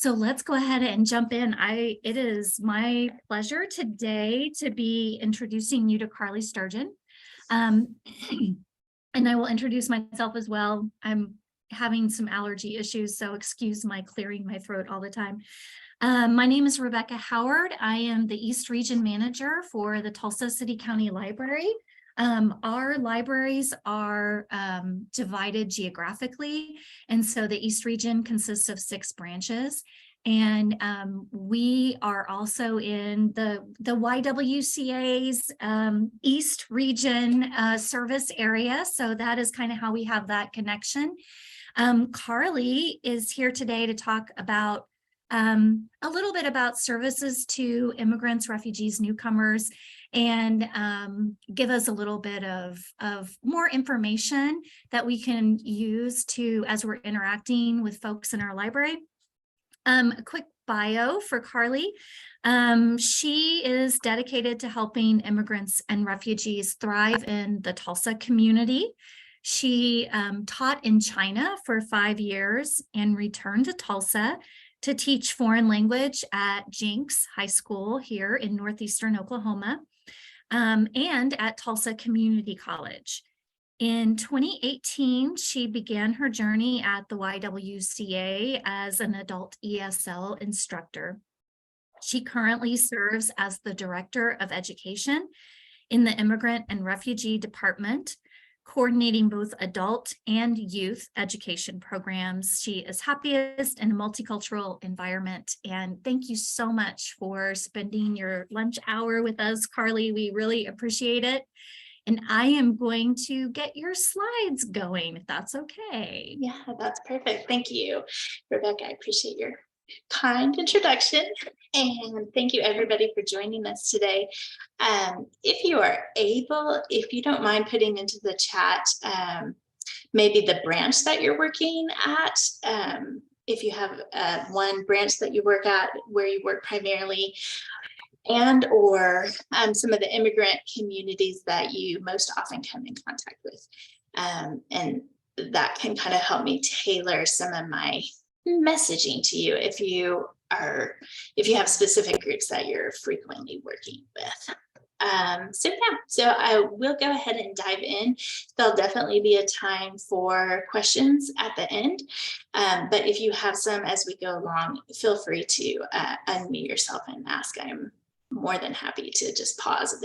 So let's go ahead and jump in. It is my pleasure today to be introducing you to Carlie Sturgeon. And I will introduce myself as well. I'm having some allergy issues, so excuse my clearing my throat all the time. My name is Rebecca Howard. I am the East Region Manager for the Tulsa City County Library. Our libraries are divided geographically, and so the East Region consists of 6 branches. And we are also in the YWCA's East Region service area. So that is kind of how we have that connection. Carlie is here today to talk about a little bit about services to immigrants, refugees, newcomers, and give us a little bit of more information that we can use as we're interacting with folks in our library. A quick bio for Carlie. She is dedicated to helping immigrants and refugees thrive in the Tulsa community. She taught in China for 5 years and returned to Tulsa to teach foreign language at Jenks High School here in northeastern Oklahoma, and at Tulsa Community College. In 2018, she began her journey at the YWCA as an adult ESL instructor. She currently serves as the Director of Education in the Immigrant and Refugee Department, coordinating both adult and youth education programs. She is happiest in a multicultural environment. And thank you so much for spending your lunch hour with us, Carlie. We really appreciate it. And I am going to get your slides going, if that's okay. Yeah, that's perfect. Thank you, Rebecca. I appreciate your kind introduction. And thank you everybody for joining us today. If you are able, if you don't mind putting into the chat, maybe the branch that you're working at, if you have one branch that you work at where you work primarily, and or some of the immigrant communities that you most often come in contact with. And that can kind of help me tailor some of my messaging to you if you have specific groups that you're frequently working with. So I will go ahead and dive in. There'll definitely be a time for questions at the end. But if you have some as we go along, feel free to unmute yourself and ask. I'm more than happy to just pause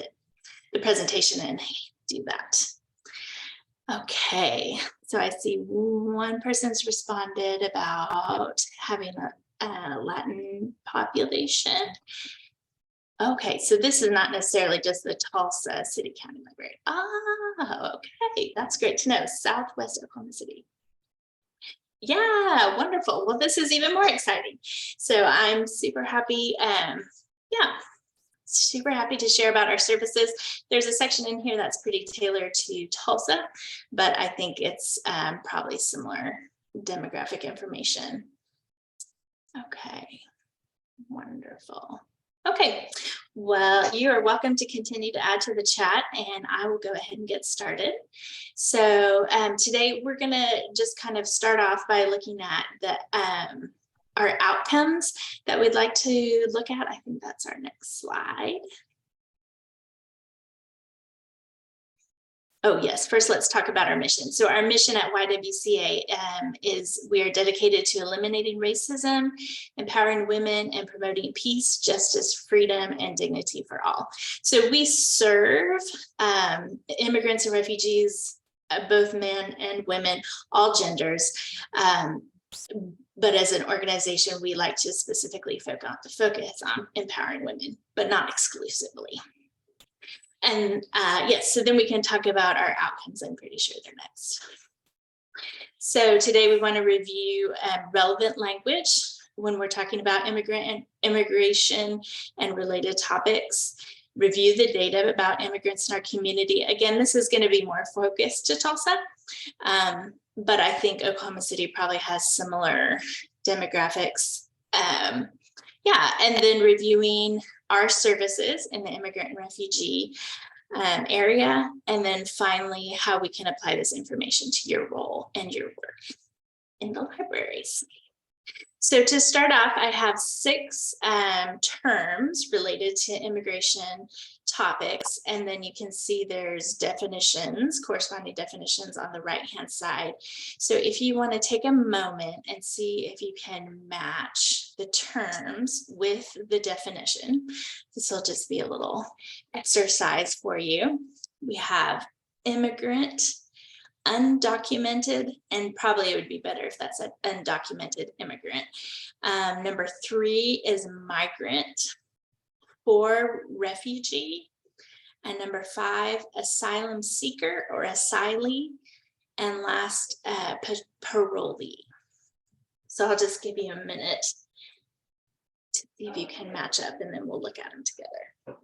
the presentation and do that. Okay, so I see one person's responded about having a Latin population. Okay, so this is not necessarily just the Tulsa City County Library. Oh, okay, that's great to know. Southwest Oklahoma City. Yeah, wonderful. Well, this is even more exciting. So I'm super happy. Super happy to share about our services. There's a section in here that's pretty tailored to Tulsa, but I think it's probably similar demographic information. Okay, wonderful. Okay, well, you are welcome to continue to add to the chat, and I will go ahead and get started. So today we're gonna just kind of start off by looking at the our outcomes that we'd like to look at. I think that's our next slide. Oh yes, first let's talk about our mission. So our mission at YWCA is we are dedicated to eliminating racism, empowering women, and promoting peace, justice, freedom, and dignity for all. So we serve immigrants and refugees, both men and women, all genders. But as an organization, we like to specifically focus on empowering women, but not exclusively. And yes, so then we can talk about our outcomes. I'm pretty sure they're next. So today we want to review relevant language when we're talking about immigration and related topics. Review the data about immigrants in our community. Again, this is going to be more focused to Tulsa. But I think Oklahoma City probably has similar demographics. Yeah, and then reviewing our services in the immigrant and refugee area. And then finally, how we can apply this information to your role and your work in the libraries. So to start off, I have 6 terms related to immigration topics, and then you can see there's definitions, corresponding definitions on the right-hand side. So if you want to take a moment and see if you can match the terms with the definition, this will just be a little exercise for you. We have immigrant, undocumented, and probably it would be better if that said undocumented immigrant. Number 3 is migrant, 4 refugee, and number 5 asylum seeker or asylee, and last parolee. So I'll just give you a minute to see if you can match up, and then we'll look at them together.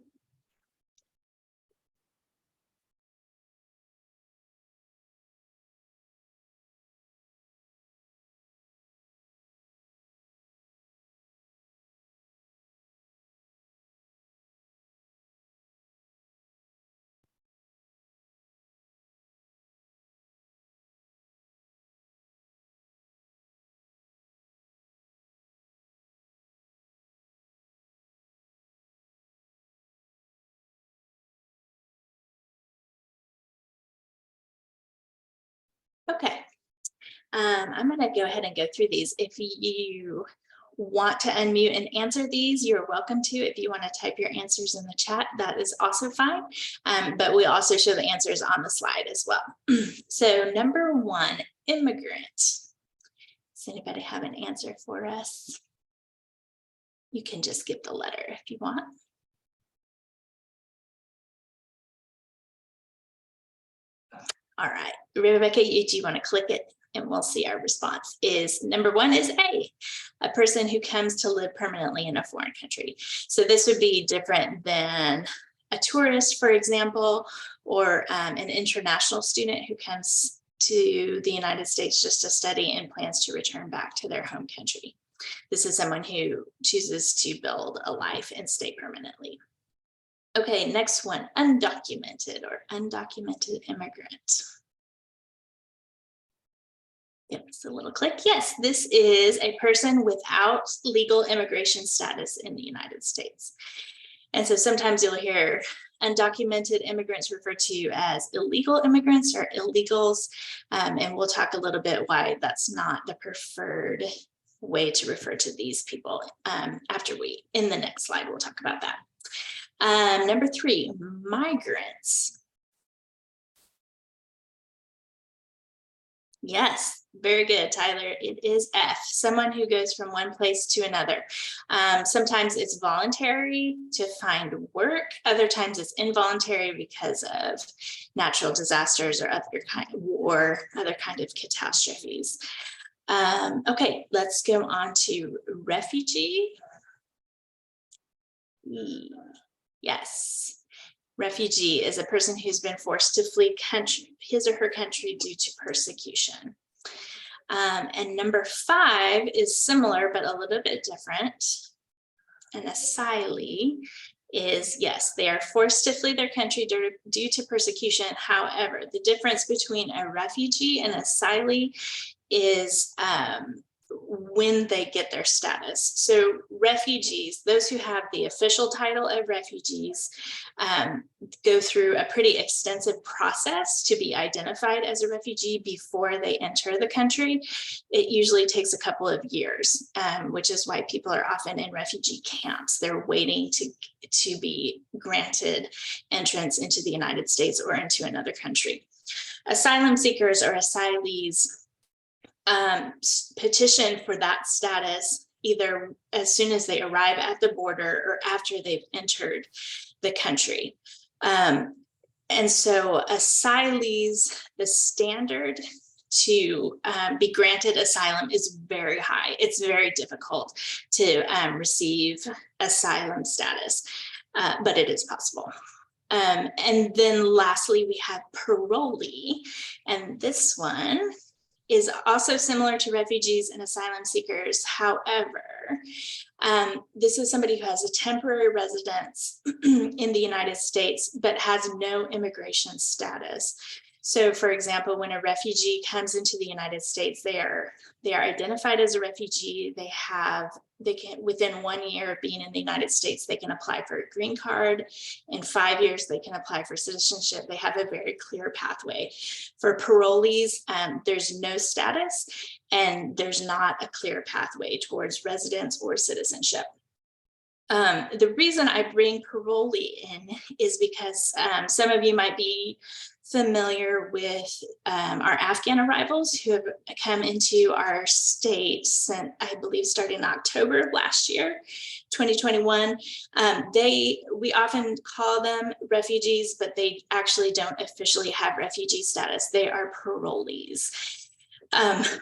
Okay, I'm going to go ahead and go through these. If you want to unmute and answer these, you're welcome to. If you want to type your answers in the chat, that is also fine. But we also show the answers on the slide as well. So number 1, immigrant. Does anybody have an answer for us? You can just give the letter if you want. All right, Rebecca, do you want to click it and we'll see our response? Is number 1 is a person who comes to live permanently in a foreign country. So this would be different than a tourist, for example, or an international student who comes to the United States just to study and plans to return back to their home country. This is someone who chooses to build a life and stay permanently. Okay, next one, undocumented or undocumented immigrant. Give us a little click. Yes, this is a person without legal immigration status in the United States. And so sometimes you'll hear undocumented immigrants referred to as illegal immigrants or illegals. And we'll talk a little bit why that's not the preferred way to refer to these people in the next slide, we'll talk about that. Number 3, migrants. Yes, very good, Tyler. It is F, someone who goes from one place to another. Sometimes it's voluntary to find work. Other times it's involuntary because of natural disasters or other kind of catastrophes. Okay, let's go on to refugee. Yes. Refugee is a person who's been forced to flee his or her country due to persecution. And number 5 is similar, but a little bit different. An asylee is, yes, they are forced to flee their country due to persecution. However, the difference between a refugee and asylee is when they get their status. So refugees, those who have the official title of refugees, go through a pretty extensive process to be identified as a refugee before they enter the country. It usually takes a couple of years, which is why people are often in refugee camps. They're waiting to be granted entrance into the United States or into another country. Asylum seekers or asylees petition for that status either as soon as they arrive at the border or after they've entered the country. And so asylees, the standard to be granted asylum is very high. It's very difficult to receive asylum status, but it is possible. And then lastly, we have parolee, and this one is also similar to refugees and asylum seekers. However, this is somebody who has a temporary residence in the United States, but has no immigration status. So for example, when a refugee comes into the United States, they are identified as a refugee. They can, within 1 year of being in the United States, they can apply for a green card. In 5 years, they can apply for citizenship. They have a very clear pathway. For parolees, there's no status, and there's not a clear pathway towards residence or citizenship. The reason I bring parolee in is because some of you might be familiar with our Afghan arrivals who have come into our state since, I believe, starting October of last year, 2021. We often call them refugees, but they actually don't officially have refugee status. They are parolees,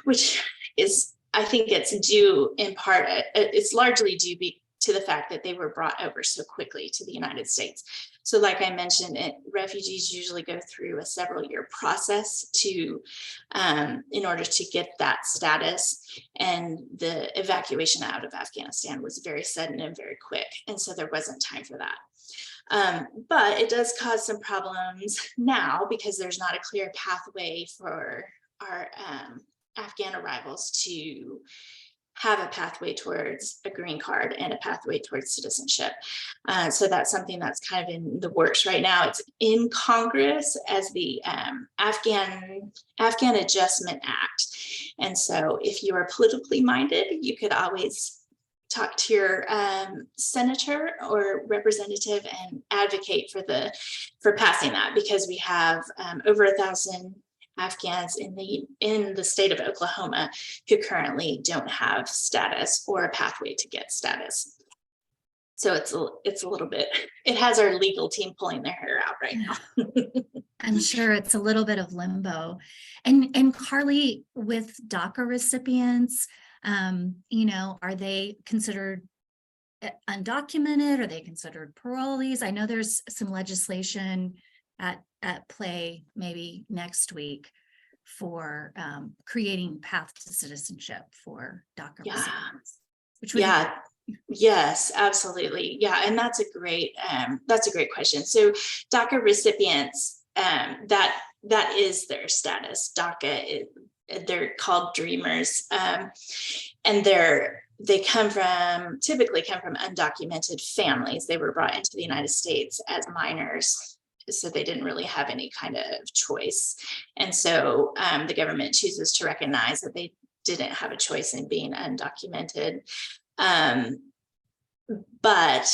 which is, I think it's due in part, it's largely due to the fact that they were brought over so quickly to the United States. So like I mentioned, refugees usually go through a several-year process in order to get that status. And the evacuation out of Afghanistan was very sudden and very quick. And so there wasn't time for that. But it does cause some problems now because there's not a clear pathway for our Afghan arrivals to have a pathway towards a green card and a pathway towards citizenship. So that's something that's kind of in the works right now. It's in Congress as the Afghan Adjustment Act. And so if you are politically minded, you could always talk to your senator or representative and advocate for passing that, because we have over 1,000 Afghans in the state of Oklahoma who currently don't have status or a pathway to get status. So it's a little bit, it has our legal team pulling their hair out right now. I'm sure it's a little bit of limbo. And Carlie, with DACA recipients, are they considered undocumented? Are they considered parolees? I know there's some legislation at play maybe next week for creating path to citizenship for DACA recipients. Yes, absolutely. Yeah, and that's a great question. So DACA recipients, that is their status. DACA, they're called dreamers, and they typically come from undocumented families. They were brought into the United States as minors, so they didn't really have any kind of choice. And so the government chooses to recognize that they didn't have a choice in being undocumented. But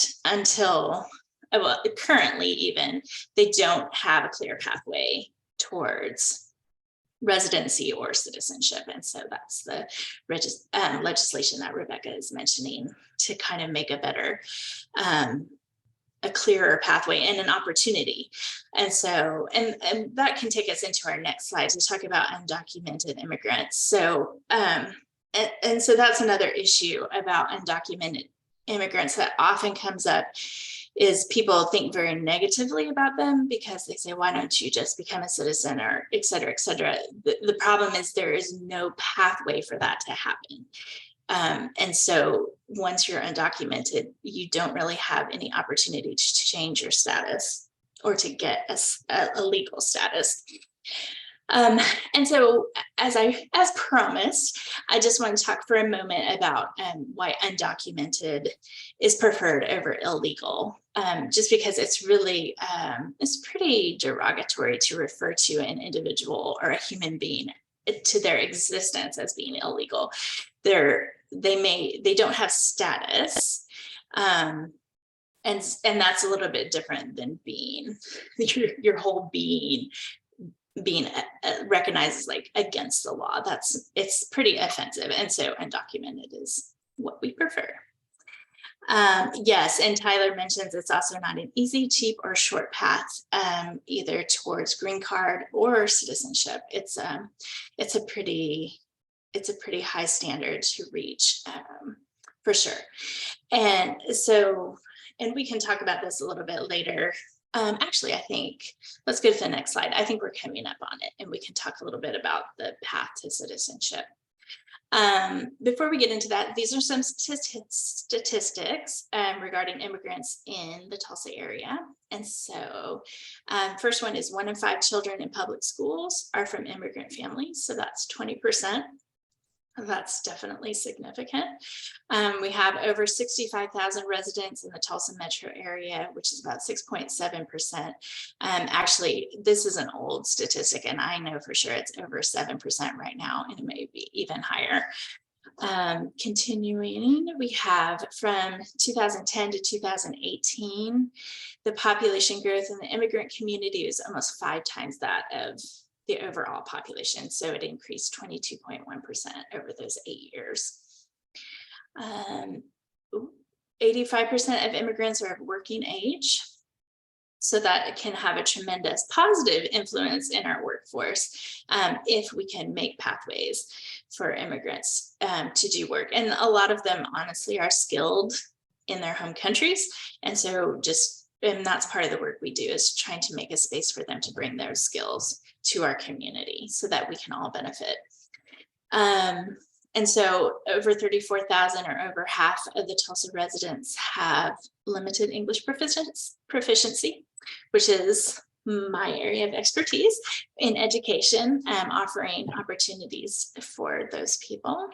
currently even, they don't have a clear pathway towards residency or citizenship. And so that's the legislation that Rebecca is mentioning to kind of make a better, a clearer pathway and an opportunity. And so, and that can take us into our next slide to talk about undocumented immigrants. So, and so that's another issue about undocumented immigrants that often comes up, is people think very negatively about them because they say, why don't you just become a citizen, or et cetera, et cetera. The problem is there is no pathway for that to happen. And so once you're undocumented, you don't really have any opportunity to change your status or to get a legal status. And so as promised, I just want to talk for a moment about why undocumented is preferred over illegal, just because it's really, it's pretty derogatory to refer to an individual or a human being to their existence as being illegal. They don't have status. And that's a little bit different than being your whole being recognized as like against the law. It's pretty offensive. And so undocumented is what we prefer. Yes, and Tyler mentions it's also not an easy, cheap, or short path either towards green card or citizenship. It's a pretty high standard to reach, for sure. And so, and we can talk about this a little bit later. Actually, I think let's go to the next slide. I think we're coming up on it, and we can talk a little bit about the path to citizenship. Before we get into that, these are some statistics regarding immigrants in the Tulsa area. And so first one is 1 in 5 children in public schools are from immigrant families. So that's 20%. That's definitely significant. We have over 65,000 residents in the Tulsa metro area, which is about 6.7%. Actually, this is an old statistic, and I know for sure it's over 7% right now, and it may be even higher. Continuing, we have from 2010 to 2018, the population growth in the immigrant community is almost 5 times that of the overall population. So it increased 22.1% over those 8 years. 85% of immigrants are of working age. So that can have a tremendous positive influence in our workforce if we can make pathways for immigrants to do work. And a lot of them honestly are skilled in their home countries. And so and that's part of the work we do, is trying to make a space for them to bring those skills to our community so that we can all benefit. And so over 34,000 or over half of the Tulsa residents have limited English proficiency, which is my area of expertise in education, offering opportunities for those people.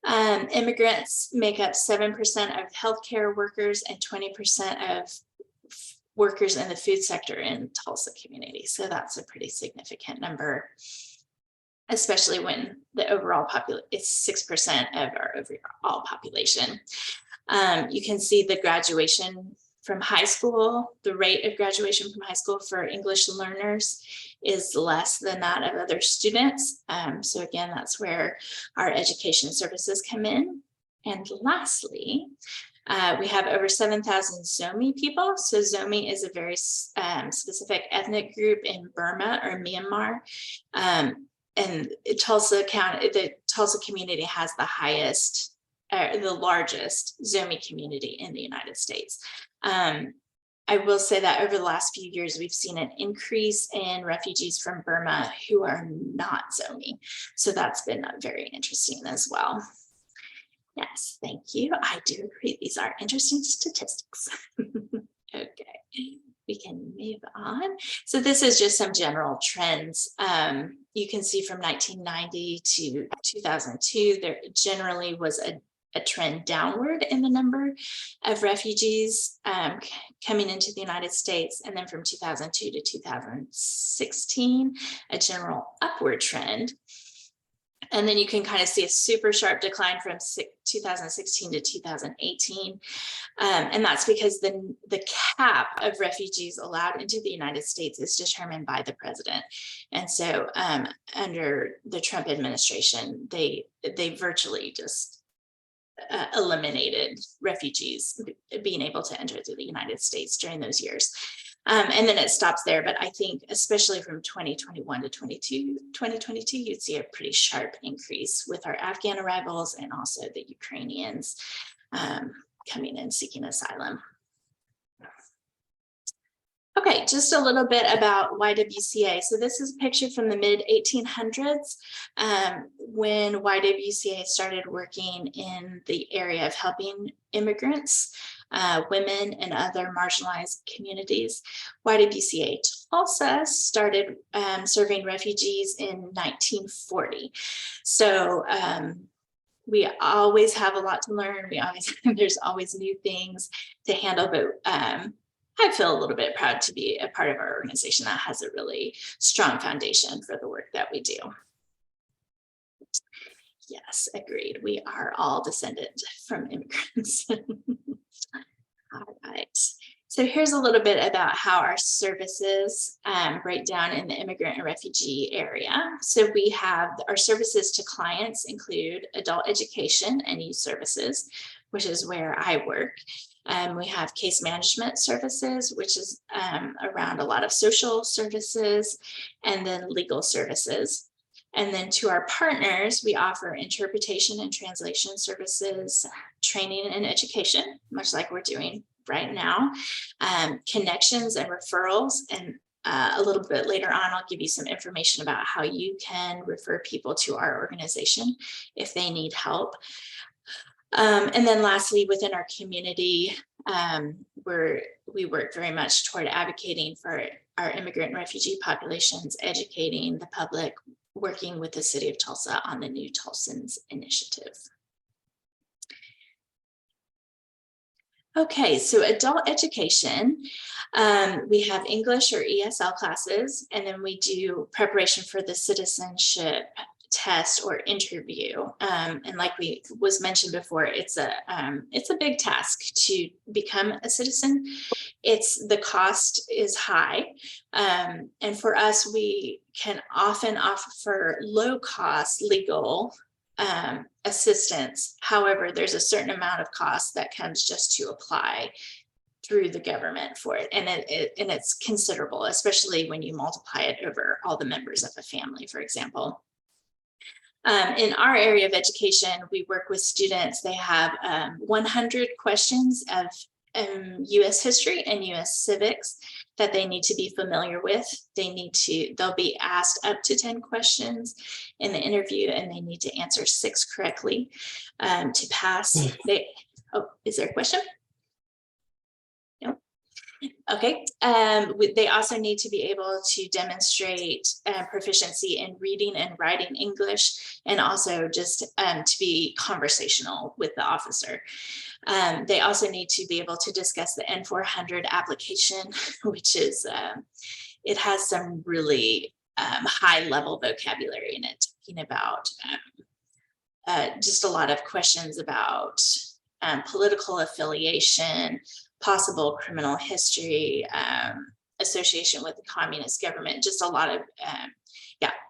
Immigrants make up 7% of healthcare workers and 20% of workers in the food sector in Tulsa community. So that's a pretty significant number, especially when the overall population is 6% of our overall population. You can see the graduation from high school, the rate of graduation from high school for English learners is less than that of other students. So again, that's where our education services come in. And lastly, we have over 7,000 Zomi people. So Zomi is a very specific ethnic group in Burma or Myanmar. And Tulsa County, the Tulsa community has the highest, the largest Zomi community in the United States. I will say that over the last few years, we've seen an increase in refugees from Burma who are not Zomi. So that's been very interesting as well. Yes, thank you. I do agree. These are interesting statistics. Okay, we can move on. So this is just some general trends. You can see from 1990 to 2002, there generally was a trend downward in the number of refugees coming into the United States. And then from 2002 to 2016, a general upward trend. And then you can kind of see a super sharp decline from 2016 to 2018. And that's because the cap of refugees allowed into the United States is determined by the president. And so under the Trump administration, they virtually just eliminated refugees being able to enter through the United States during those years. And then it stops there. But I think especially from 2021 to 2022, you'd see a pretty sharp increase with our Afghan arrivals and also the Ukrainians coming in seeking asylum. Okay, just a little bit about YWCA. So this is a picture from the mid 1800s when YWCA started working in the area of helping immigrants, women, and other marginalized communities. YWCA Tulsa started serving refugees in 1940. So we always have a lot to learn. There's always new things to handle, but I feel a little bit proud to be a part of our organization that has a really strong foundation for the work that we do. Yes, agreed. We are all descended from immigrants. All right. So here's a little bit about how our services break down in the immigrant and refugee area. So we have our services to clients include adult education and youth services, which is where I work. We have case management services, which is around a lot of social services, and then legal services. And then to our partners, we offer interpretation and translation services, training and education, much like we're doing right now, connections and referrals, and a little bit later on, I'll give you some information about how you can refer people to our organization if they need help. And then lastly, within our community, we work very much toward advocating for our immigrant and refugee populations, educating the public, working with the city of Tulsa on the New Tulsans initiative. Okay, so adult education, we have English or ESL classes, and then we do preparation for the citizenship test or interview. And like was mentioned before, it's a big task to become a citizen. The cost is high. And for us, we can often offer low cost legal assistance. However, there's a certain amount of cost that comes just to apply through the government for it. And it's considerable, especially when you multiply it over all the members of a family, for example. In our area of education, we work with students. They have 100 questions of U.S. history and U.S. civics that they need to be familiar with. They'll be asked up to 10 questions in the interview, and they need to answer 6 correctly to pass. Is there a question? No. Okay. They also need to be able to demonstrate proficiency in reading and writing English, and also just to be conversational with the officer. They also need to be able to discuss the N400 application, which is, it has some really high level vocabulary in it, talking about just a lot of questions about political affiliation, possible criminal history, association with the communist government, just a lot of,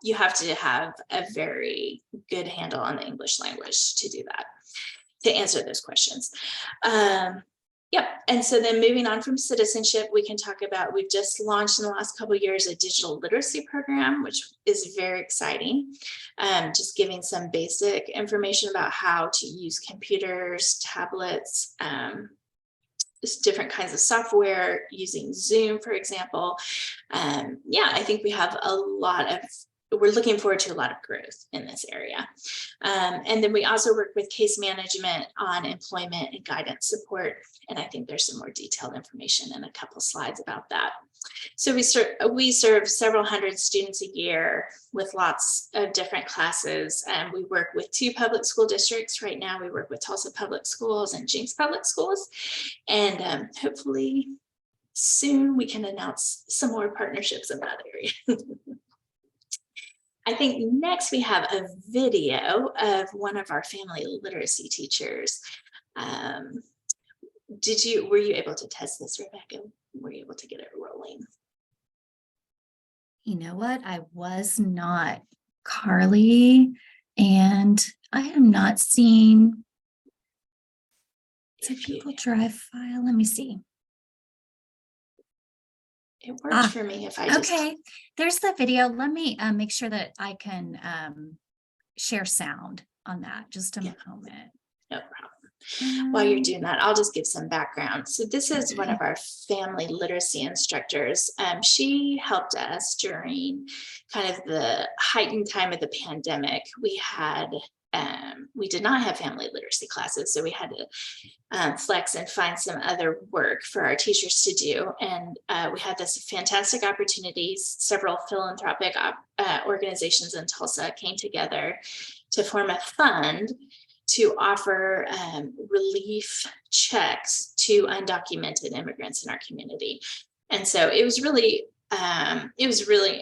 you have to have a very good handle on the English language to do that, to answer those questions. And so then moving on from citizenship, we can talk about, we've just launched in the last couple of years a digital literacy program, which is very exciting. Just giving some basic information about how to use computers, tablets, just different kinds of software, using Zoom, for example. I think we have we're looking forward to a lot of growth in this area. And then we also work with case management on employment and guidance support. And I think there's some more detailed information in a couple slides about that. So we serve several hundred students a year with lots of different classes. And we work with 2 public school districts. Right now, we work with Tulsa Public Schools and Jinx Public Schools. And hopefully soon we can announce some more partnerships in that area. I think next we have a video of one of our family literacy teachers. Were you able to test this, Rebecca? Were you able to get it rolling? You know what? I was not, Carlie, and I am not seeing the Google Drive file. Let me see. It worked for me if I just... Okay, there's the video. Let me make sure that I can share sound on that. Just a moment. No problem. While you're doing that, I'll just give some background. So this is one of our family literacy instructors. She helped us during kind of the heightened time of the pandemic. We did not have family literacy classes, so we had to flex and find some other work for our teachers to do. And we had this fantastic opportunity. Several philanthropic organizations in Tulsa came together to form a fund to offer relief checks to undocumented immigrants in our community. And so it was really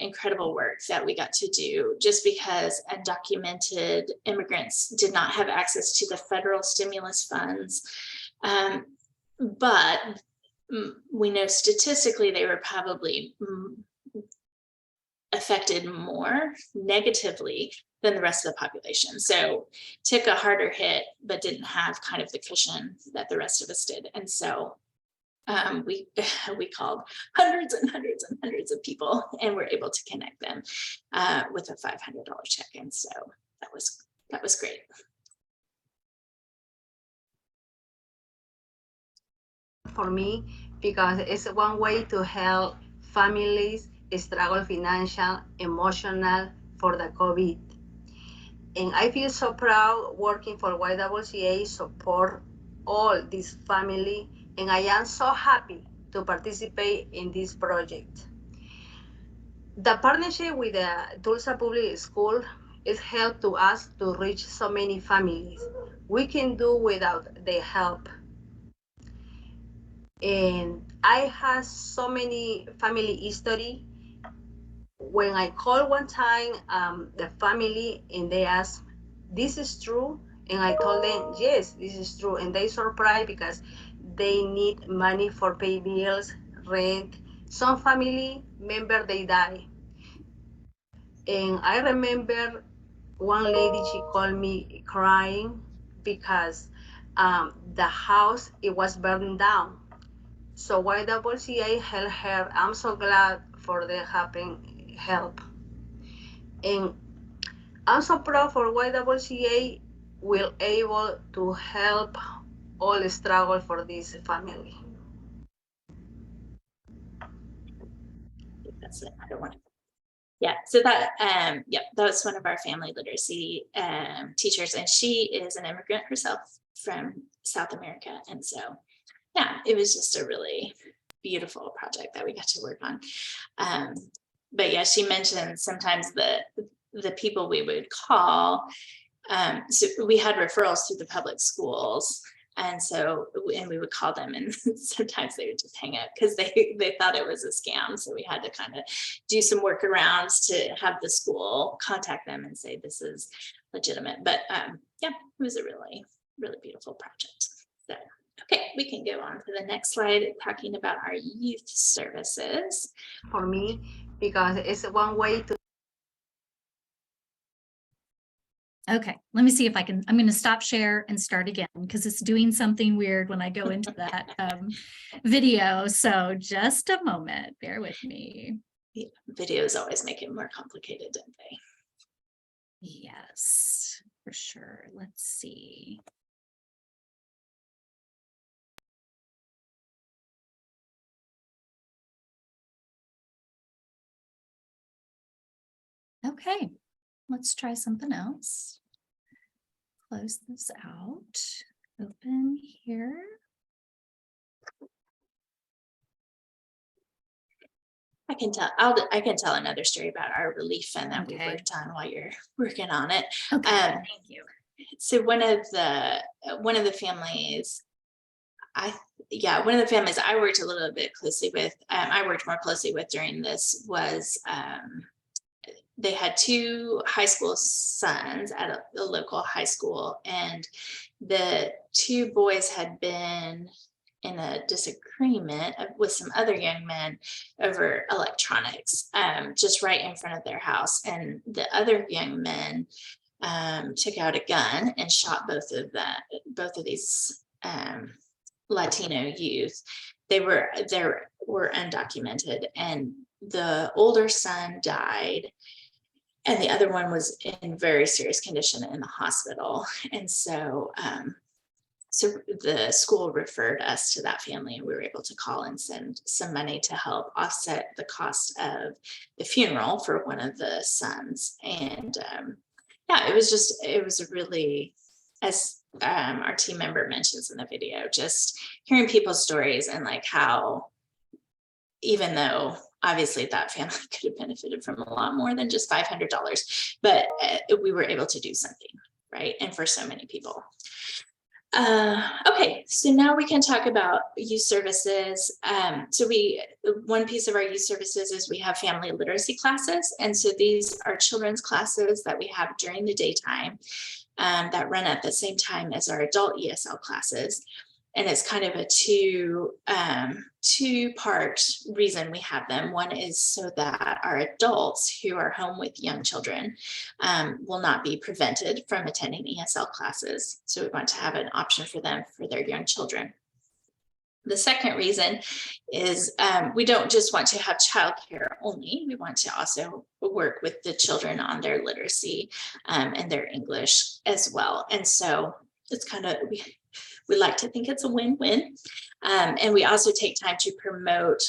incredible work that we got to do, just because undocumented immigrants did not have access to the federal stimulus funds. But we know statistically they were probably affected more negatively than the rest of the population. So took a harder hit, but didn't have kind of the cushion that the rest of us did. And so we called hundreds and hundreds and hundreds of people, and were able to connect them with a $500 check. And so that was great. For me, because it's one way to help families struggle financial, emotional for the COVID. And I feel so proud working for YWCA support all this family, and I am so happy to participate in this project. The partnership with the Tulsa Public School is help to us to reach so many families. We can do without their help. And I have so many family history. When I called one time the family and they asked, "This is true?" And I told them, "Yes, this is true." And they surprised because they need money for pay bills, rent. Some family member they die. And I remember one lady, she called me crying because the house, it was burned down. So YWCA helped her. I'm so glad for the helping help. And I'm so proud for YWCA will able to help all struggle for this family. That's it. I don't want to. Yeah, so that that was one of our family literacy teachers, and she is an immigrant herself from South America. And so yeah, it was just a really beautiful project that we got to work on. But yeah, she mentioned sometimes the people we would call, so we had referrals through the public schools. And so, and we would call them, and sometimes they would just hang up because they thought it was a scam. So we had to kind of do some workarounds to have the school contact them and say this is legitimate. But yeah, it was a really, really beautiful project. So, okay, we can go on to the next slide talking about our youth services. For me, because it's one way to. Okay, let me see if I can, I'm going to stop share and start again because it's doing something weird when I go into that video. So just a moment, bear with me. Yeah, videos always make it more complicated, don't they? Yes, for sure. Let's see. Okay, let's try something else. Close this out, open here. I can tell another story about our relief fund that we worked on while you're working on it. Okay, thank you. So one of the families, one of the families I worked a little bit closely with, I worked more closely with during this was they had two high school sons at a local high school, and the two boys had been in a disagreement with some other young men over electronics, just right in front of their house. And the other young men took out a gun and shot both of these Latino youth. They were undocumented, and the older son died, and the other one was in very serious condition in the hospital. And so so the school referred us to that family, and we were able to call and send some money to help offset the cost of the funeral for one of the sons. And yeah, it was a really, as our team member mentions in the video, just hearing people's stories and like how, even though obviously that family could have benefited from a lot more than just $500, but we were able to do something, right? And for so many people. Okay, so now we can talk about youth services. So one piece of our youth services is we have family literacy classes. And so these are children's classes that we have during the daytime that run at the same time as our adult ESL classes. And it's kind of a two-part reason we have them. One is so that our adults who are home with young children will not be prevented from attending ESL classes. So we want to have an option for them for their young children. The second reason is we don't just want to have childcare only. We want to also work with the children on their literacy and their English as well. And so it's kind of, we like to think it's a win-win. And we also take time to promote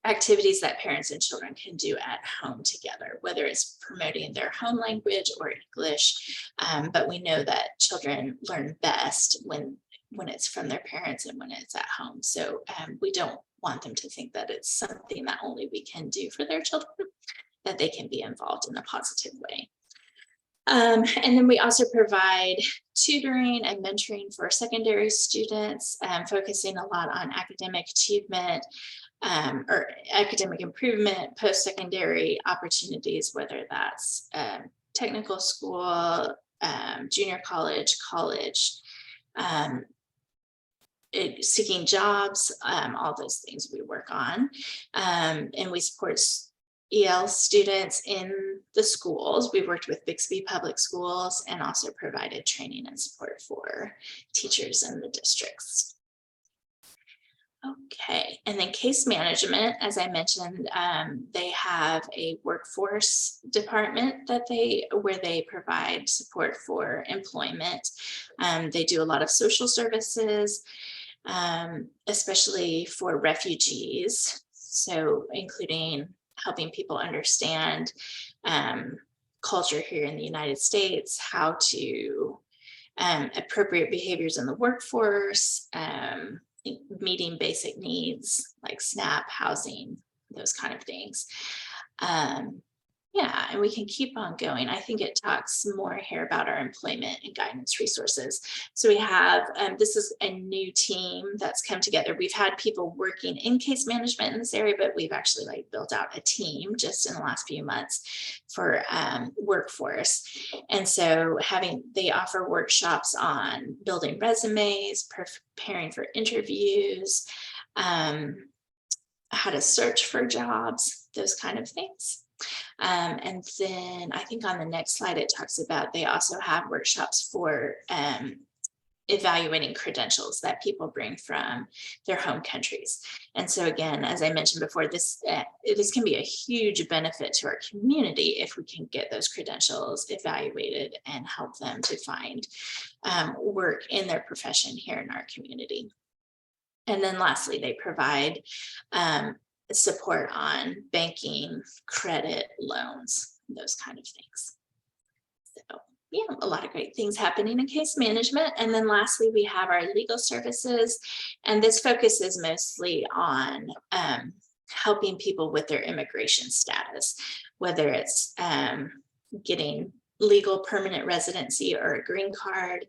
activities that parents and children can do at home together, whether it's promoting their home language or English. But we know that children learn best when it's from their parents and when it's at home. So we don't want them to think that it's something that only we can do for their children, that they can be involved in a positive way. And then we also provide tutoring and mentoring for secondary students, focusing a lot on academic achievement, or academic improvement, post-secondary opportunities, whether that's technical school, junior college, seeking jobs, all those things we work on. And we support EL students in the schools. We've worked with Bixby Public Schools and also provided training and support for teachers in the districts. Okay, and then case management, as I mentioned, they have a workforce department where they provide support for employment. They do a lot of social services, especially for refugees. So including helping people understand culture here in the United States, how to appropriate behaviors in the workforce, meeting basic needs like SNAP, housing, those kind of things. Yeah, and we can keep on going. I think it talks more here about our employment and guidance resources. So we have, this is a new team that's come together. We've had people working in case management in this area, but we've actually built out a team just in the last few months for workforce. And so they offer workshops on building resumes, preparing for interviews, how to search for jobs, those kind of things. And then I think on the next slide, it talks about they also have workshops for evaluating credentials that people bring from their home countries. And so again, as I mentioned before, this can be a huge benefit to our community if we can get those credentials evaluated and help them to find work in their profession here in our community. And then lastly, they provide support on banking, credit, loans, those kind of things. So yeah, a lot of great things happening in case management. And then lastly, we have our legal services. And this focuses mostly on helping people with their immigration status, whether it's getting permanent residency or a green card,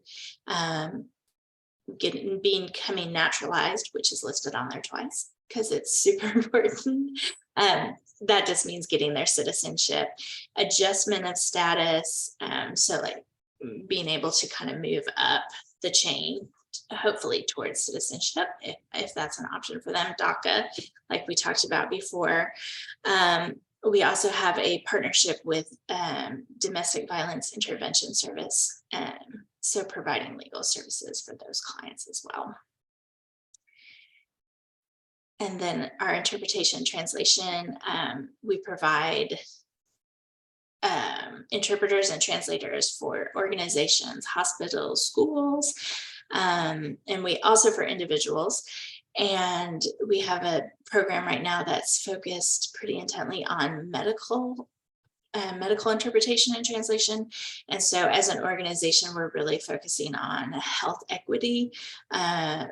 becoming naturalized, which is listed on there twice, because it's super important. That just means getting their citizenship, adjustment of status. So being able to kind of move up the chain, hopefully towards citizenship, if that's an option for them. DACA, like we talked about before. We also have a partnership with Domestic Violence Intervention Service. So providing legal services for those clients as well. And then our interpretation translation, we provide interpreters and translators for organizations, hospitals, schools, and we also for individuals. And we have a program right now that's focused pretty intently on medical interpretation and translation. And so as an organization, we're really focusing on health equity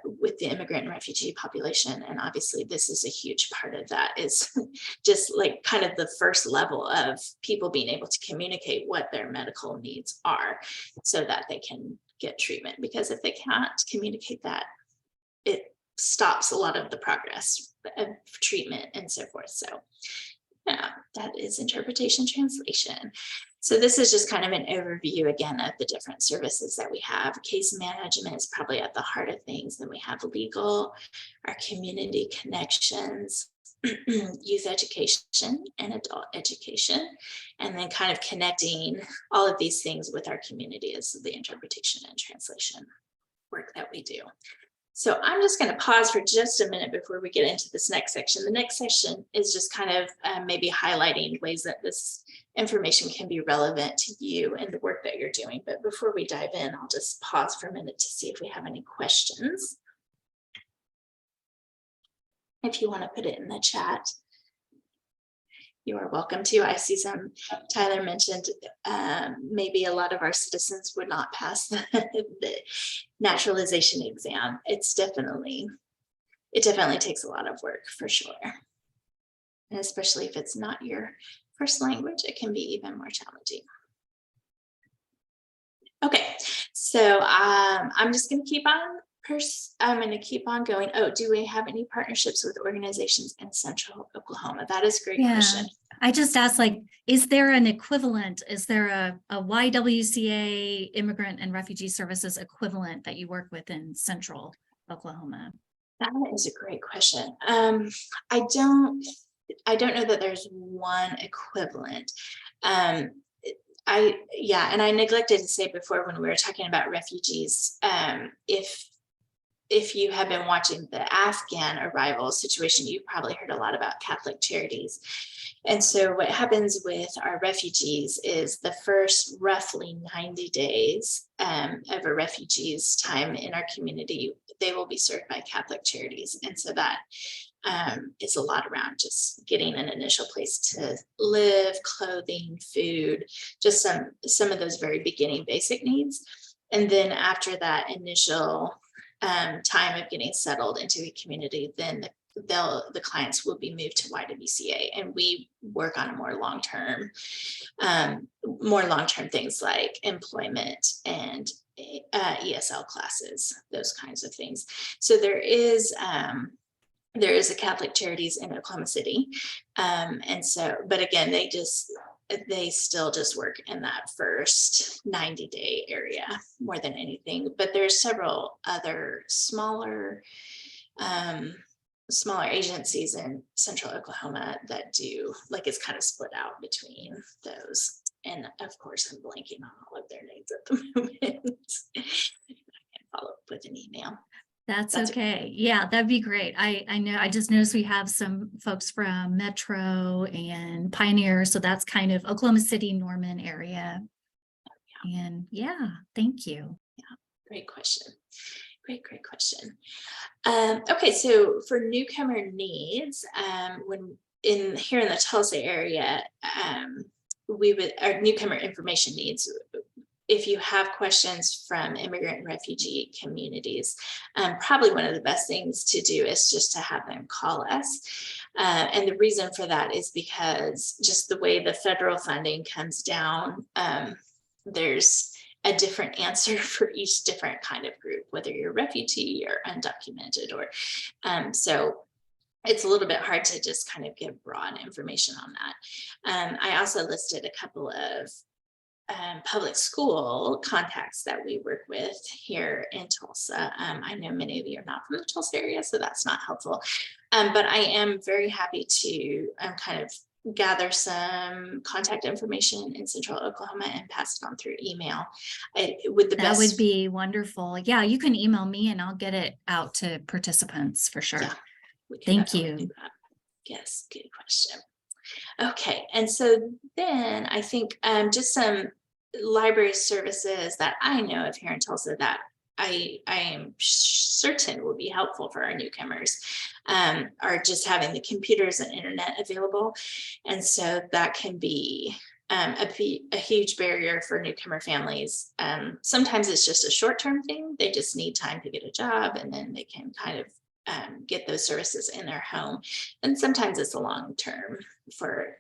with the immigrant and refugee population. And obviously this is a huge part of that, is just kind of the first level of people being able to communicate what their medical needs are so that they can get treatment. Because if they can't communicate that, it stops a lot of the progress of treatment and so forth. So yeah, that is interpretation translation. So this is just kind of an overview again of the different services that we have. Case management is probably at the heart of things. Then we have legal, our community connections, youth education and adult education, and then kind of connecting all of these things with our community is the interpretation and translation work that we do. So I'm just going to pause for just a minute before we get into this next section. The next section is just kind of maybe highlighting ways that this information can be relevant to you and the work that you're doing. But before we dive in, I'll just pause for a minute to see if we have any questions. If you want to put it in the chat, you are welcome to. I see some, Tyler mentioned, maybe a lot of our citizens would not pass the naturalization exam. It definitely takes a lot of work for sure. And especially if it's not your first language, it can be even more challenging. Okay, so I'm just going to keep on. I'm going to keep on going. Oh, do we have any partnerships with organizations in Central Oklahoma? That is a great question. I just asked, like, is there an equivalent? Is there a YWCA Immigrant and Refugee Services equivalent that you work with in Central Oklahoma? That is a great question. I don't know that there's one equivalent. And I neglected to say before when we were talking about refugees, if you have been watching the Afghan arrival situation, you've probably heard a lot about Catholic Charities. And so what happens with our refugees is the first roughly 90 days of a refugee's time in our community, they will be served by Catholic Charities. And so that is a lot around just getting an initial place to live, clothing, food, just some of those very beginning basic needs. And then after that initial time of getting settled into a community, then the clients will be moved to YWCA, and we work on more long-term things like employment and ESL classes, those kinds of things. So there is a Catholic Charities in Oklahoma City, and so, but again, they still just work in that first 90-day area more than anything. But there's several other smaller agencies in Central Oklahoma that do, like, it's kind of split out between those. And of course, I'm blanking on all of their names at the moment. I can follow up with an email. That's okay. Yeah, that'd be great. I know, I just noticed we have some folks from Metro and Pioneer. So that's kind of Oklahoma City, Norman area. And yeah, thank you. Yeah, great question. Great question. Okay, so for newcomer needs, here in the Tulsa area, our newcomer information needs, if you have questions from immigrant and refugee communities, probably one of the best things to do is just to have them call us. And the reason for that is because just the way the federal funding comes down, there's a different answer for each different kind of group, whether you're a refugee or undocumented, or so it's a little bit hard to just kind of give broad information on that. I also listed a couple of public school contacts that we work with here in Tulsa. I know many of you are not from the Tulsa area, so that's not helpful. But I am very happy to kind of gather some contact information in Central Oklahoma and pass it on through email. That would be wonderful. Yeah, you can email me and I'll get it out to participants for sure. Yeah, thank you. Yes, good question. Okay, and so then I think just some library services that I know of here in Tulsa that I am certain will be helpful for our newcomers are just having the computers and internet available. And so that can be a huge barrier for newcomer families. Sometimes it's just a short-term thing. They just need time to get a job, and then they can kind of get those services in their home. And sometimes it's a long term for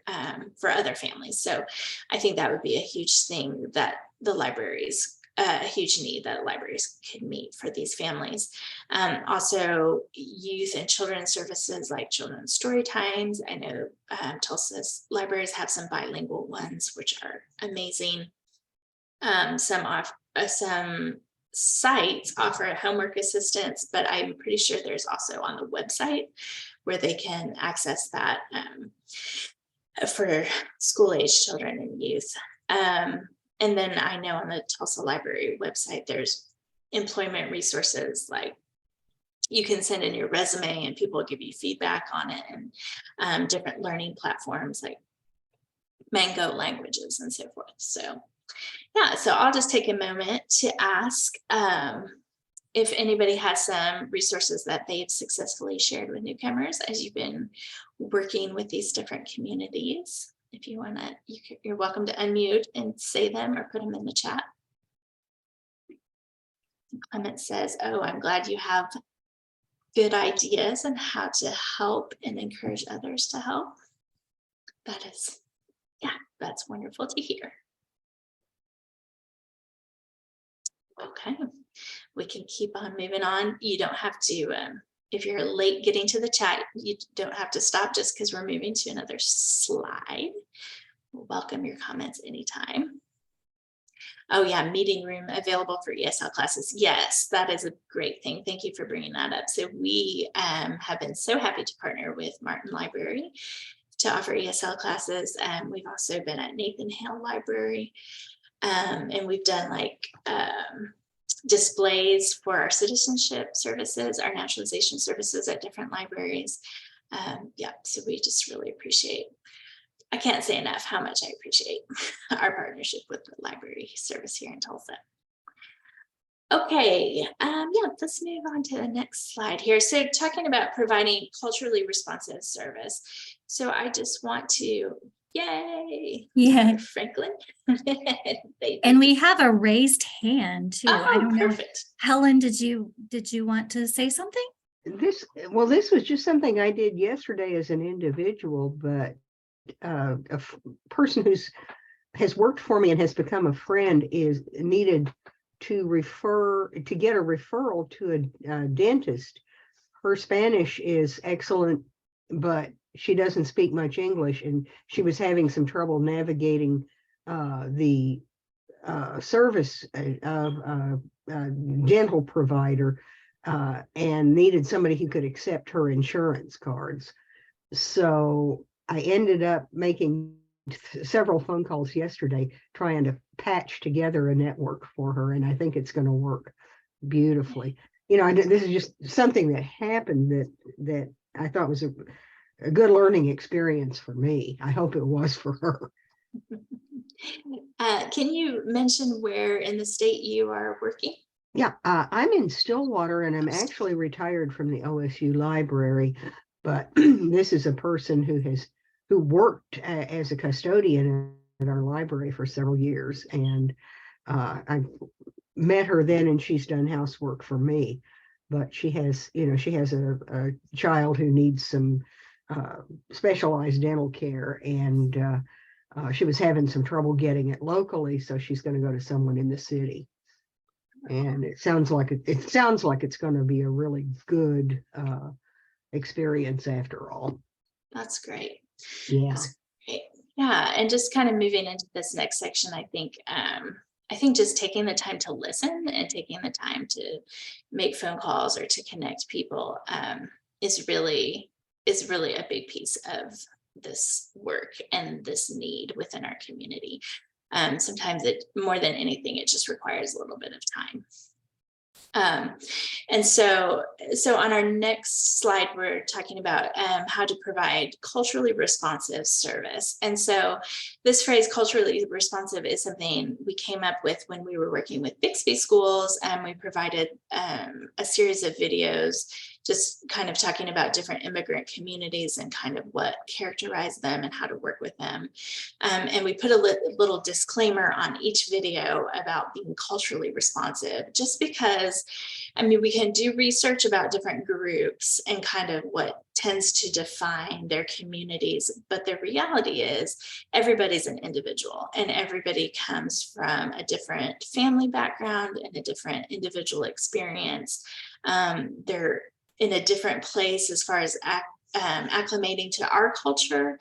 other families. So I think that would be a huge thing that the libraries, a huge need that libraries could meet for these families. Also, youth and children's services like children's story times. I know Tulsa's libraries have some bilingual ones, which are amazing. Some sites offer homework assistance, but I'm pretty sure there's also on the website where they can access that for school-age children and youth. And then I know on the Tulsa Library website, there's employment resources, like you can send in your resume and people will give you feedback on it, and different learning platforms like Mango Languages and so forth. So yeah, so I'll just take a moment to ask if anybody has some resources that they've successfully shared with newcomers as you've been working with these different communities, if you want to, you're welcome to unmute and say them or put them in the chat. Clement says, oh, I'm glad you have good ideas on how to help and encourage others to help. That is, yeah, that's wonderful to hear. Okay, we can keep on moving on. You don't have to, if you're late getting to the chat, you don't have to stop just because we're moving to another slide. We'll welcome your comments anytime. Oh yeah, meeting room available for ESL classes. Yes, that is a great thing. Thank you for bringing that up. So we have been so happy to partner with Martin Library to offer ESL classes. We've also been at Nathan Hale Library, and we've done like displays for our citizenship services, our naturalization services at different libraries. Yeah, so we just really appreciate, I can't say enough how much I appreciate our partnership with the library service here in Tulsa. Okay, yeah, let's move on to the next slide here. So talking about providing culturally responsive service. So I just want to, yay, Yeah. Franklin. And we have a raised hand too. Oh, I don't know. perfect. Helen, did you want to say something? This was just something I did yesterday as an individual, but a person has worked for me and has become a friend is needed to get a referral to a dentist. Her Spanish is excellent, but she doesn't speak much English, and she was having some trouble navigating the service of a dental provider, and needed somebody who could accept her insurance cards. So I ended up making several phone calls yesterday trying to patch together a network for her, and I think it's going to work beautifully. You know, this is just something that happened that I thought was a good learning experience for me. I hope it was for her. Can you mention where in the state you are working? Yeah, I'm in Stillwater, and I'm actually retired from the OSU library, but this is a person who worked as a custodian at our library for several years, and I met her then, and she's done housework for me. But she has a child who needs some specialized dental care, and she was having some trouble getting it locally, so she's going to go to someone in the city. And it sounds like it's going to be a really good experience after all. That's great. Yeah. That's great. Yeah, and just kind of moving into this next section, I think just taking the time to listen and taking the time to make phone calls or to connect people is really a big piece of this work and this need within our community. Sometimes more than anything, it just requires a little bit of time. And so on our next slide, we're talking about how to provide culturally responsive service. And so this phrase culturally responsive is something we came up with when we were working with Bixby schools, and we provided a series of videos just kind of talking about different immigrant communities and kind of what characterized them and how to work with them. And we put a little disclaimer on each video about being culturally responsive, just because, I mean, we can do research about different groups and kind of what tends to define their communities, but the reality is everybody's an individual, and everybody comes from a different family background and a different individual experience. They're in a different place as far as acclimating to our culture.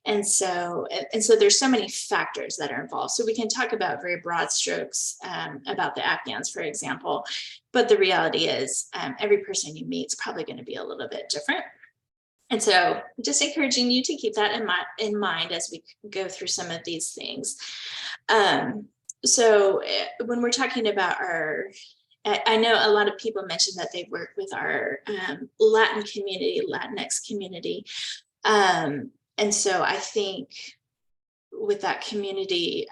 And so there's so many factors that are involved. So we can talk about very broad strokes about the Afghans, for example, but the reality is every person you meet is probably going to be a little bit different. And so just encouraging you to keep that in mind as we go through some of these things. So when we're talking about I know a lot of people mentioned that they've worked with our Latin community, Latinx community. And so I think with that community,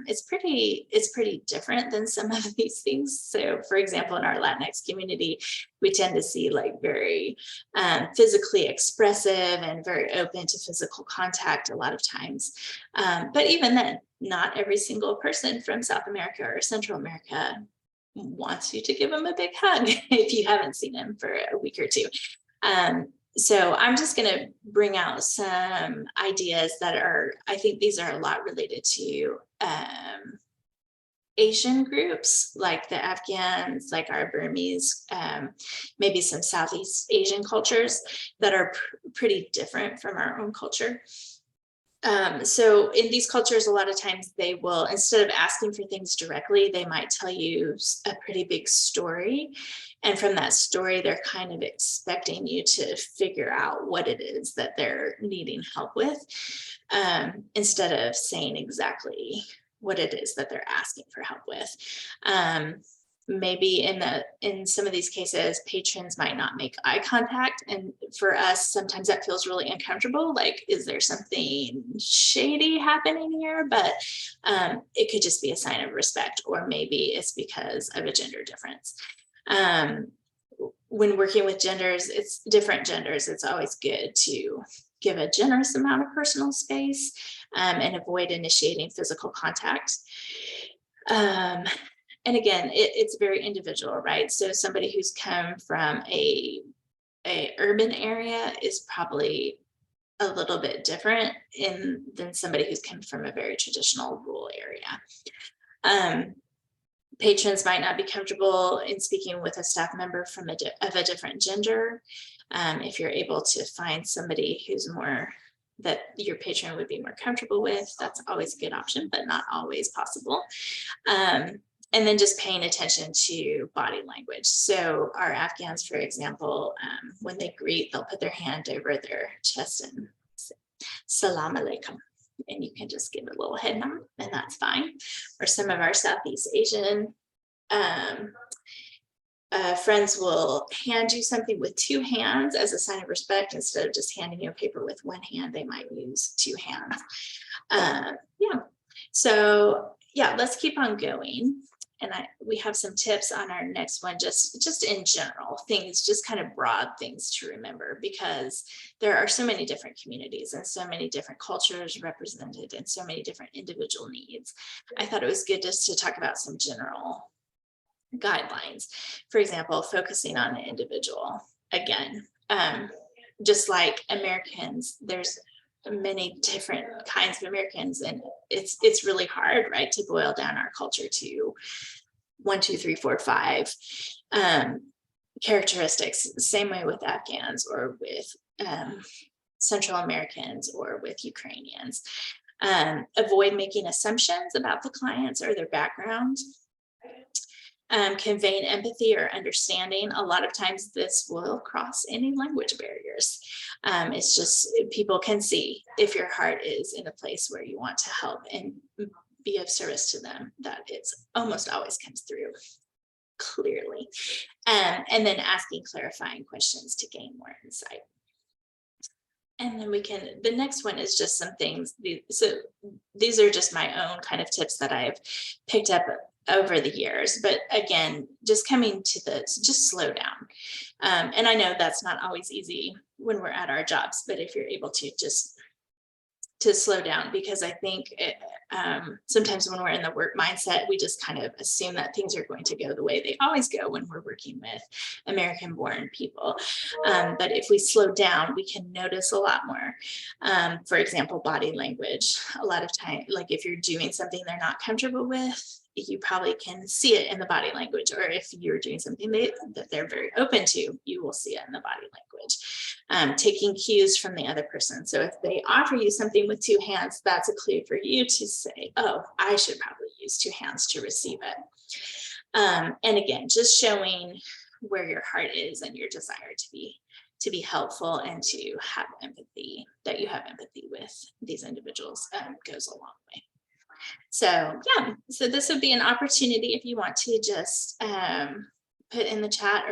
it's pretty different than some of these things. So for example, in our Latinx community, we tend to see like very physically expressive and very open to physical contact a lot of times. But even then, not every single person from South America or Central America wants you to give them a big hug if you haven't seen them for a week or two. So I'm just going to bring out some ideas that are, I think these are a lot related to Asian groups, like the Afghans, like our Burmese, maybe some Southeast Asian cultures that are pretty different from our own culture. So in these cultures, a lot of times they will, instead of asking for things directly, they might tell you a pretty big story. And from that story, they're kind of expecting you to figure out what it is that they're needing help with, instead of saying exactly what it is that they're asking for help with. Maybe in some of these cases, patrons might not make eye contact. And for us, sometimes that feels really uncomfortable. Like, is there something shady happening here? But it could just be a sign of respect, or maybe it's because of a gender difference. When working with genders, it's different genders. It's always good to give a generous amount of personal space and avoid initiating physical contact. And again, it's very individual, right? So somebody who's come from a urban area is probably a little bit different than somebody who's come from a very traditional rural area. Patrons might not be comfortable in speaking with a staff member of a different gender. If you're able to find somebody who's more that your patron would be more comfortable with, that's always a good option, but not always possible. And then just paying attention to body language. So our Afghans, for example, when they greet, they'll put their hand over their chest and say, Salam alaikum. And you can just give a little head nod, and that's fine. Or some of our Southeast Asian friends will hand you something with two hands as a sign of respect. Instead of just handing you a paper with one hand, they might use two hands. So let's keep on going. And we have some tips on our next one, just in general things, just kind of broad things to remember, because there are so many different communities and so many different cultures represented and so many different individual needs. I thought it was good just to talk about some general guidelines. For example, focusing on the individual. Again, just like Americans, there's many different kinds of Americans, and it's really hard, right, to boil down our culture to 1, 2, 3, 4, 5 characteristics. Same way with Afghans, or with Central Americans, or with Ukrainians. Avoid making assumptions about the clients or their background. Conveying empathy or understanding. A lot of times this will cross any language barriers. It's just, people can see if your heart is in a place where you want to help and be of service to them, that it's almost always comes through clearly. And then asking clarifying questions to gain more insight. And then the next one is just some things. So these are just my own kind of tips that I've picked up over the years, but again, just coming to just slow down. And I know that's not always easy when we're at our jobs, but if you're able to slow down, because I think sometimes when we're in the work mindset, we just kind of assume that things are going to go the way they always go when we're working with American-born people. But if we slow down, we can notice a lot more. For example, body language. A lot of time, like if you're doing something they're not comfortable with, you probably can see it in the body language. Or if you're doing something that they're very open to, you will see it in the body language. Taking cues from the other person. So if they offer you something with two hands, that's a clue for you to say, oh, I should probably use two hands to receive it. And again, just showing where your heart is and your desire to be helpful and to have empathy, that you have empathy with these individuals, goes a long way. So this would be an opportunity if you want to just put in the chat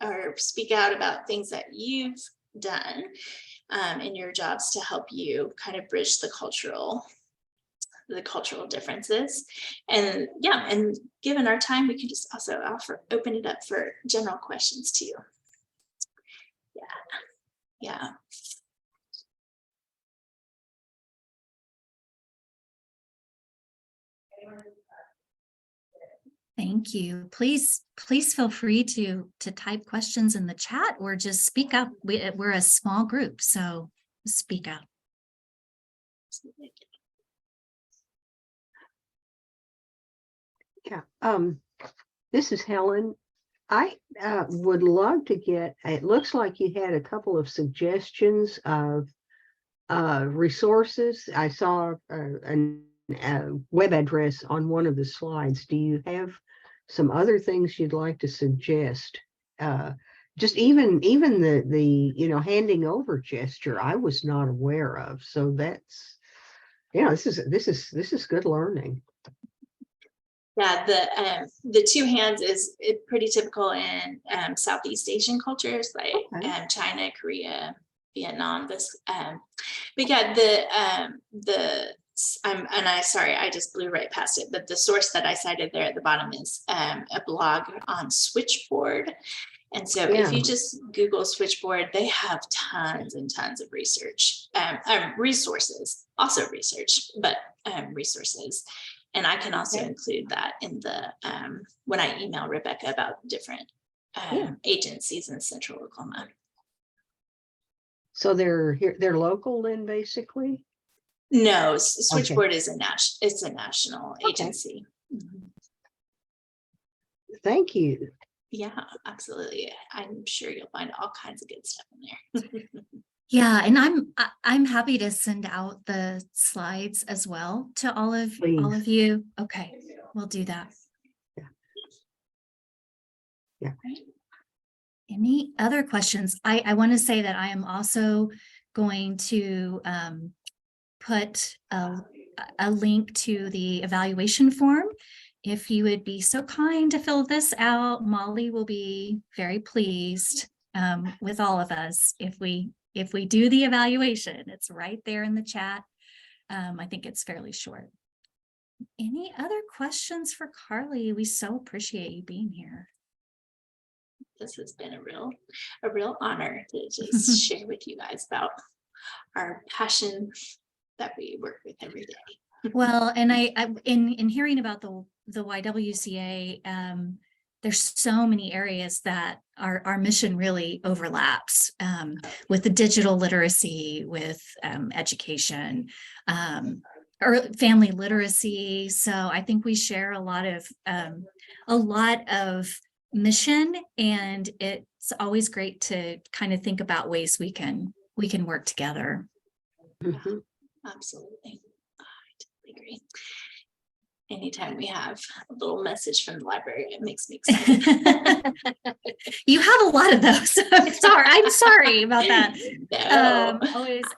or speak out about things that you've done in your jobs to help you kind of bridge the cultural the cultural differences. And yeah, and given our time, we can just also open it up for general questions too. Yeah. Thank you. Please feel free to type questions in the chat or just speak up. We're a small group, so speak up. Yeah. This is Helen. I would love to get, it looks like you had a couple of suggestions of resources. I saw a web address on one of the slides. Do you have some other things you'd like to suggest? Just even the handing over gesture, I was not aware of. So that's, this is good learning. Yeah, the two hands is pretty typical in Southeast Asian cultures like China, Korea, Vietnam. But yeah, sorry, I just blew right past it. But the source that I cited there at the bottom is a blog on Switchboard. And so if you just Google Switchboard, they have tons and tons of research, resources, also research, but resources. And I can also include that in the when I email Rebecca about different agencies in Central Oklahoma. So they're local then, basically? No, Switchboard is a national agency. Thank you. Yeah, absolutely. I'm sure you'll find all kinds of good stuff in there. Yeah, and I'm happy to send out the slides as well to all of you. Okay, we'll do that. Yeah. Any other questions? I want to say that I am also going to put a link to the evaluation form. If you would be so kind to fill this out, Molly will be very pleased with all of us if we do the evaluation. It's right there in the chat. I think it's fairly short. Any other questions for Carlie? We so appreciate you being here. This has been a real honor to just share with you guys about our passion that we work with every day. Well, and in hearing about the YWCA, there's so many areas that our mission really overlaps with the digital literacy, with education, or family literacy. So I think we share a lot of mission, and it's always great to kind of think about ways we can work together. Mm-hmm. Absolutely. I totally agree. Anytime we have a little message from the library, it makes me excited. You have a lot of those. I'm sorry about that. No.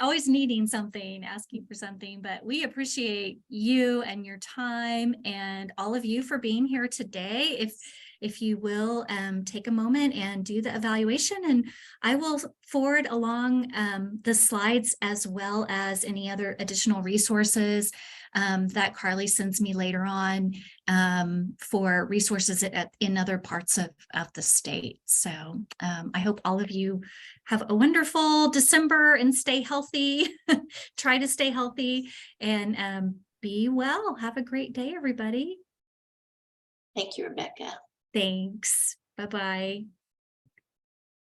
Always needing something, asking for something, but we appreciate you and your time and all of you for being here today. If you will take a moment and do the evaluation, and I will forward along the slides as well as any other additional resources that Carlie sends me later on for resources in other parts of the state. So I hope all of you have a wonderful December and stay healthy. Try to stay healthy and be well. Have a great day, everybody. Thank you, Rebecca. Thanks. Bye-bye.